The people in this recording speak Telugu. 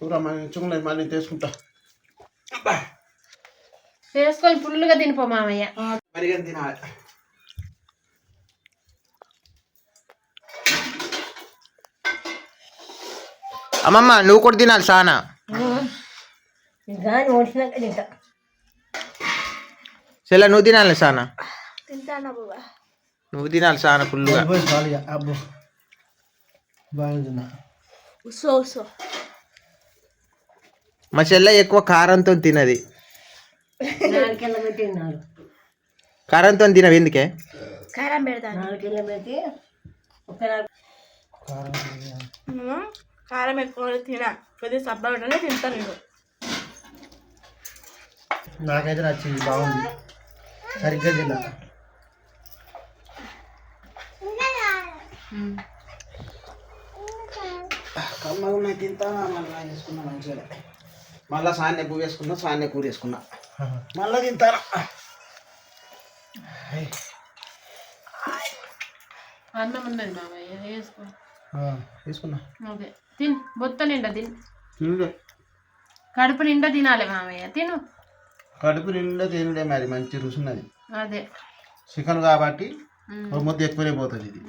కూర మంచిగా మళ్ళీ తీసుకుంటా. చేసుకొని ఫుల్గా తినిపో మామయ్య. మరిగా తినాలి. అమ్మమ్మ నువ్వు కూడా తినాలి సానా. చెల్ల నువ్వు తినాలి సానా. నువ్వు తినాలి సానా ఫుల్గా. మా చెల్ల ఎక్కువ కారంతో తినది. కారంతో తినవి ఎందుకే? కారం పెడతాను. కారం ఎక్కువ తిన కొద్దిగా సబ్బా పెట్టనే తింటాను నేను. నాకైతే నచ్చింది, బాగుంది, సరిగ్గా తిన్నా. కమ్మగా ఉన్నాయి తింటా. మళ్ళీ వేసుకున్నా మంచిగా. మళ్ళీ సాన్నే పువ్వు వేసుకున్నా, సాన్నే కూర వేసుకున్నా, మళ్ళీ తింటాను. అన్నం ఉన్నది మామయ్య వేసుకో. వేసుకున్నా. ఓకే తిను, బొత్త నిండా తిను. కడుపు నిండా తినాలి మామయ్య, తిను. కడుపు నిండా తినడే మరి మంచి రుచి ఉన్నది. అదే చికెన్ కాబట్టి ముద్ద ఎక్కువనే పోతుంది ఇది.